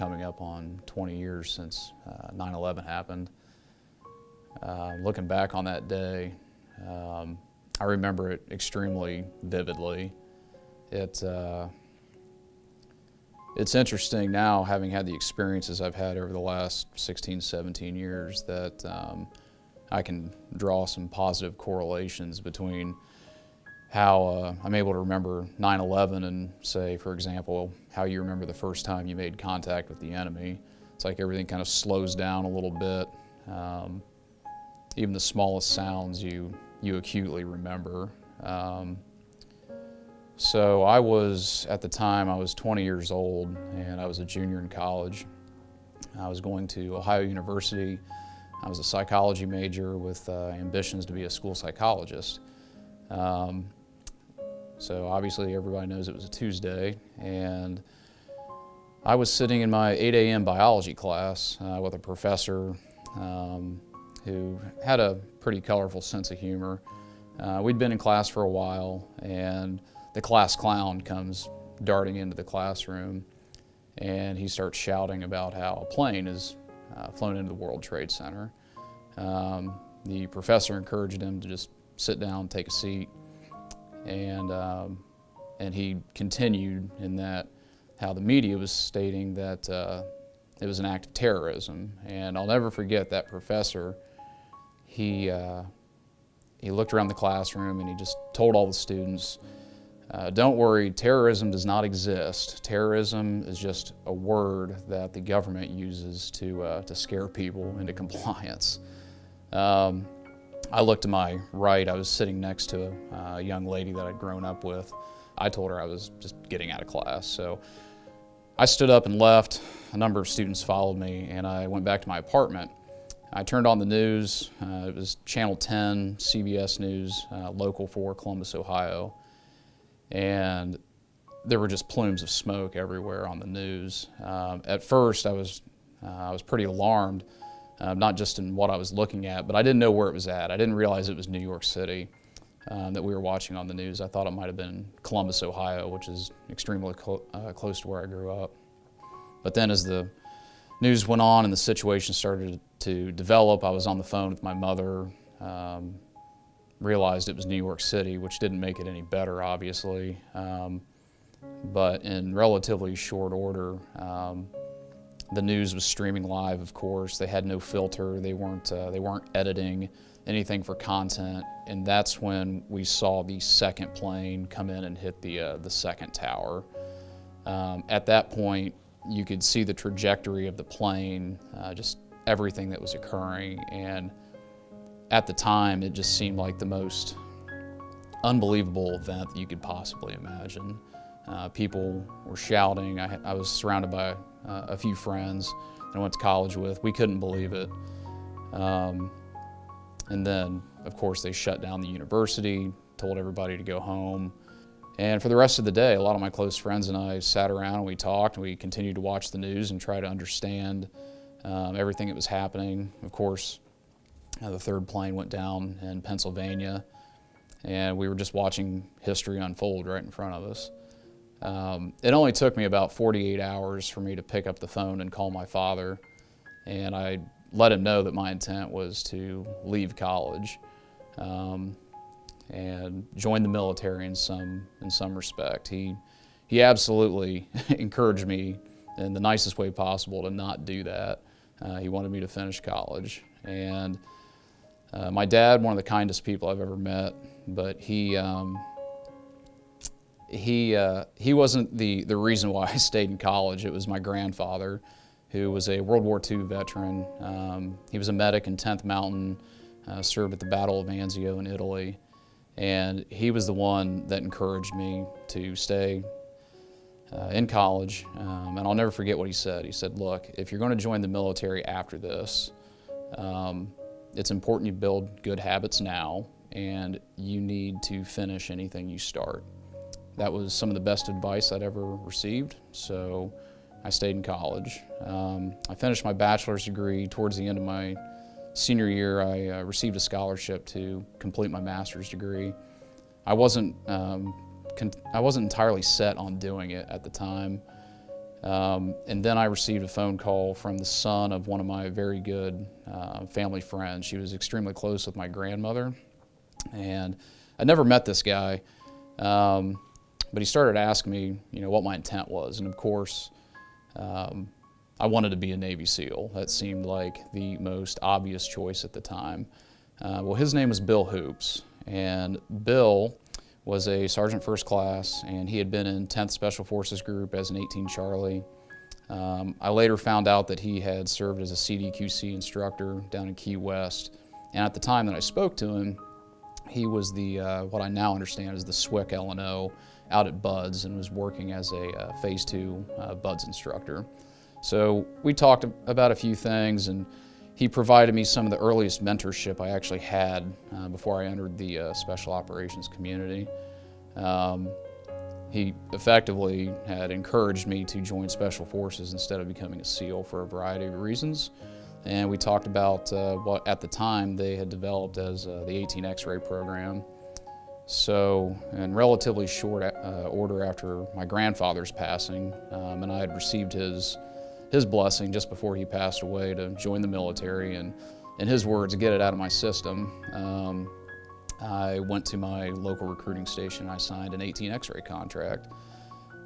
Coming up on 20 years since 9/11 happened. Looking back on that day, I remember it extremely vividly. It's interesting now, having had the experiences I've had over the last 16, 17 years, that I can draw some positive correlations between how I'm able to remember 9/11 and say, for example, how you remember the first time you made contact with the enemy. It's like everything kind of slows down a little bit. Even the smallest sounds you acutely remember. So at the time, I was 20 years old and I was a junior in college. I was going to Ohio University. I was a psychology major with ambitions to be a school psychologist. So obviously everybody knows it was a Tuesday, and I was sitting in my 8 a.m. biology class with a professor who had a pretty colorful sense of humor. We'd been in class for a while, and the class clown comes darting into the classroom, and he starts shouting about how a plane is flown into the World Trade Center. The professor encouraged him to just sit down and take a seat. And he continued in that how the media was stating that it was an act of terrorism. And I'll never forget that professor. He looked around the classroom and he just told all the students, don't worry, terrorism does not exist. Terrorism is just a word that the government uses to scare people into compliance. I looked to my right. I was sitting next to a young lady that I'd grown up with. I told her I was just getting out of class. So I stood up and left. A number of students followed me, and I went back to my apartment. I turned on the news. It was Channel 10, CBS News, local 4, Columbus, Ohio. And there were just plumes of smoke everywhere on the news. At first, I was pretty alarmed. Not just in what I was looking at, but I didn't know where it was at. I didn't realize it was New York City that we were watching on the news. I thought it might have been Columbus, Ohio, which is extremely close to where I grew up. But then as the news went on and the situation started to develop, I was on the phone with my mother, realized it was New York City, which didn't make it any better, obviously. But in relatively short order, the news was streaming live, of course. They had no filter. They weren't editing anything for content. And that's when we saw the second plane come in and hit the second tower. At that point, you could see the trajectory of the plane, just everything that was occurring. And at the time, it just seemed like the most unbelievable event that you could possibly imagine. People were shouting. I was surrounded by a few friends that I went to college with. We couldn't believe it. And then, of course, they shut down the university, told everybody to go home. And for the rest of the day, a lot of my close friends and I sat around and we talked, and we continued to watch the news and try to understand everything that was happening. Of course, the third plane went down in Pennsylvania, and we were just watching history unfold right in front of us. It only took me about 48 hours for me to pick up the phone and call my father, and I let him know that my intent was to leave college and join the military in some respect. He absolutely encouraged me in the nicest way possible to not do that. He wanted me to finish college, and my dad, one of the kindest people I've ever met, but he wasn't the reason why I stayed in college. It was my grandfather, who was a World War II veteran. He was a medic in 10th Mountain, served at the Battle of Anzio in Italy, and he was the one that encouraged me to stay in college. And I'll never forget what he said. He said, look, if you're going to join the military after this, it's important you build good habits now, and you need to finish anything you start. That was some of the best advice I'd ever received, so I stayed in college. I finished my bachelor's degree. Towards the end of my senior year, I received a scholarship to complete my master's degree. I wasn't entirely set on doing it at the time. And then I received a phone call from the son of one of my very good family friends. She was extremely close with my grandmother, and I never met this guy, but he started asking me, what my intent was. And of course, I wanted to be a Navy SEAL. That seemed like the most obvious choice at the time. Well, his name was Bill Hoops, and Bill was a Sergeant First Class, and he had been in 10th Special Forces Group as an 18 Charlie. I later found out that he had served as a CDQC instructor down in Key West, and at the time that I spoke to him, he was the, what I now understand is the SWIC LNO out at BUDS, and was working as a Phase 2 BUDS instructor. So we talked about a few things, and he provided me some of the earliest mentorship I actually had before I entered the Special Operations community. He effectively had encouraged me to join Special Forces instead of becoming a SEAL for a variety of reasons. And we talked about what at the time they had developed as the 18 X-ray program. So in relatively short order after my grandfather's passing, and I had received his blessing just before he passed away to join the military, and in his words, get it out of my system, I went to my local recruiting station and I signed an 18 X-ray contract.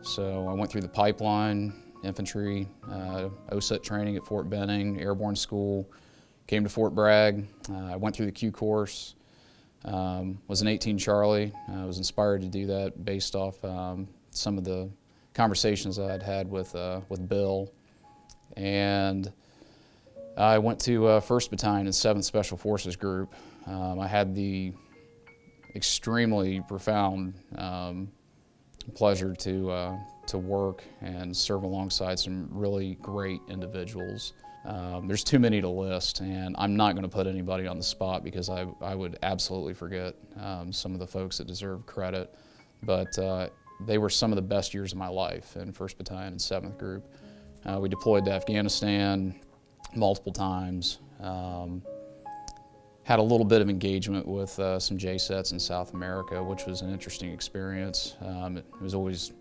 So I went through the pipeline, infantry, OSUT training at Fort Benning, airborne school, came to Fort Bragg. I went through the Q course, was an 18 Charlie. I was inspired to do that based off some of the conversations I'd had with Bill. And I went to 1st Battalion and 7th Special Forces Group. I had the extremely profound pleasure to work and serve alongside some really great individuals. There's too many to list, and I'm not going to put anybody on the spot because I would absolutely forget some of the folks that deserve credit. But they were some of the best years of my life in 1st Battalion and 7th Group. We deployed to Afghanistan multiple times. Had a little bit of engagement with some JSETs in South America, which was an interesting experience. It was always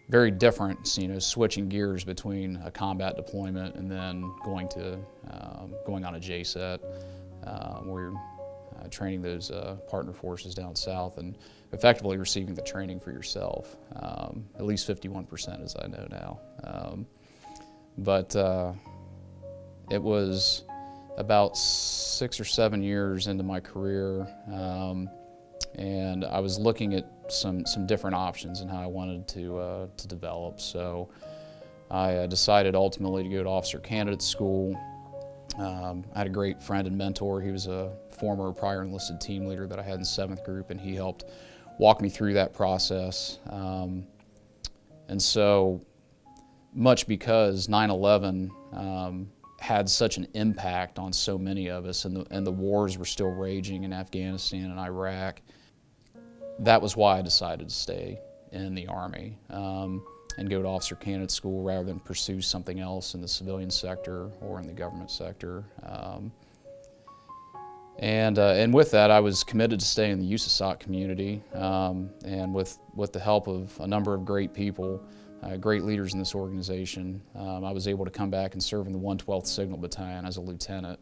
very different, switching gears between a combat deployment and then going on a JSET, where you're training those partner forces down south and effectively receiving the training for yourself. At least 51%, as I know now. But it was about 6 or 7 years into my career, and I was looking at some different options and how I wanted to develop. So I decided ultimately to go to Officer Candidate School. I had a great friend and mentor. He was a former prior enlisted team leader that I had in 7th Group, and he helped walk me through that process. And so much because 9/11 had such an impact on so many of us, and the wars were still raging in Afghanistan and Iraq. That was why I decided to stay in the Army and go to Officer Candidate School rather than pursue something else in the civilian sector or in the government sector. And with that, I was committed to stay in the USASOC community, and with the help of a number of great people, great leaders in this organization, I was able to come back and serve in the 112th Signal Battalion as a lieutenant.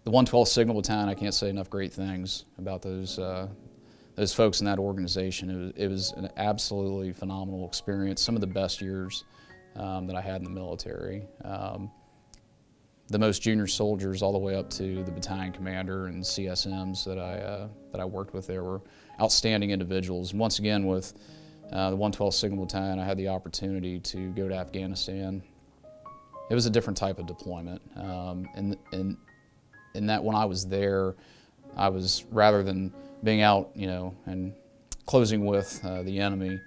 The 112th Signal Battalion, I can't say enough great things about those folks in that organization. It was an absolutely phenomenal experience, some of the best years that I had in the military. The most junior soldiers all the way up to the battalion commander and CSMs that I worked with there were outstanding individuals. And once again, with the 112th Signal Battalion, I had the opportunity to go to Afghanistan. It was a different type of deployment. In that when I was there, I was, rather than being out, and closing with the enemy,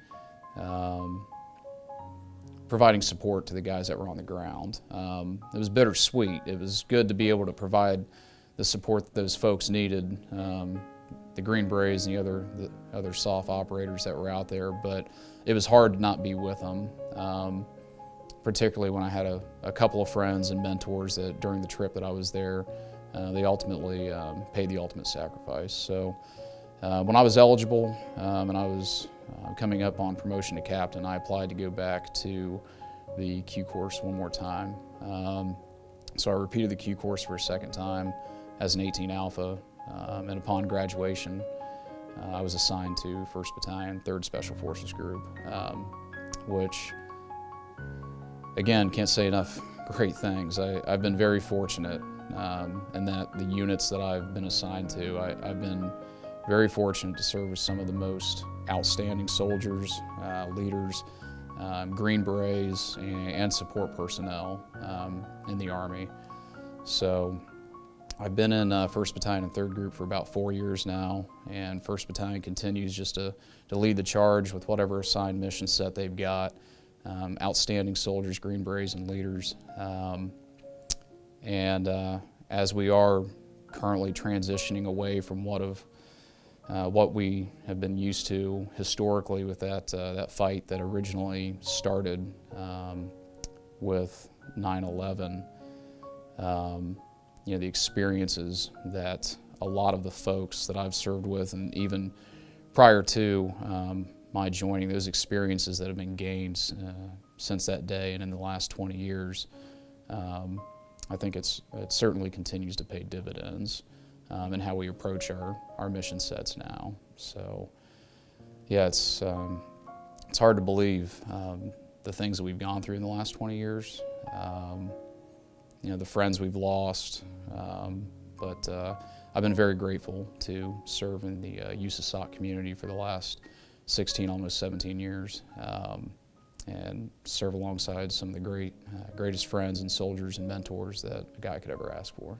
providing support to the guys that were on the ground. It was bittersweet. It was good to be able to provide the support that those folks needed, the Green Berets and the other SOF operators that were out there, but it was hard to not be with them, particularly when I had a couple of friends and mentors that during the trip that I was there, they ultimately paid the ultimate sacrifice. So When I was eligible and I was coming up on promotion to captain, I applied to go back to the Q course one more time. So I repeated the Q course for a second time as an 18 Alpha, and upon graduation, I was assigned to 1st Battalion, 3rd Special Forces Group, which, again, can't say enough great things. I've been very fortunate in that the units that I've been assigned to, I've been very fortunate to serve with some of the most outstanding soldiers, leaders, Green Berets, and support personnel in the Army. So I've been in 1st Battalion and 3rd Group for about 4 years now, and 1st Battalion continues just to lead the charge with whatever assigned mission set they've got. Outstanding soldiers, Green Berets, and leaders. As we are currently transitioning away from what we have been used to historically with that fight that originally started with 9/11, you know, the experiences that a lot of the folks that I've served with, and even prior to my joining, those experiences that have been gained since that day and in the last 20 years, I think it certainly continues to pay dividends in how we approach our mission sets now. So, yeah, it's hard to believe the things that we've gone through in the last 20 years. You know, the friends we've lost, but I've been very grateful to serve in the USASOC community for the last 16, almost 17 years, and serve alongside some of the greatest friends and soldiers and mentors that a guy could ever ask for.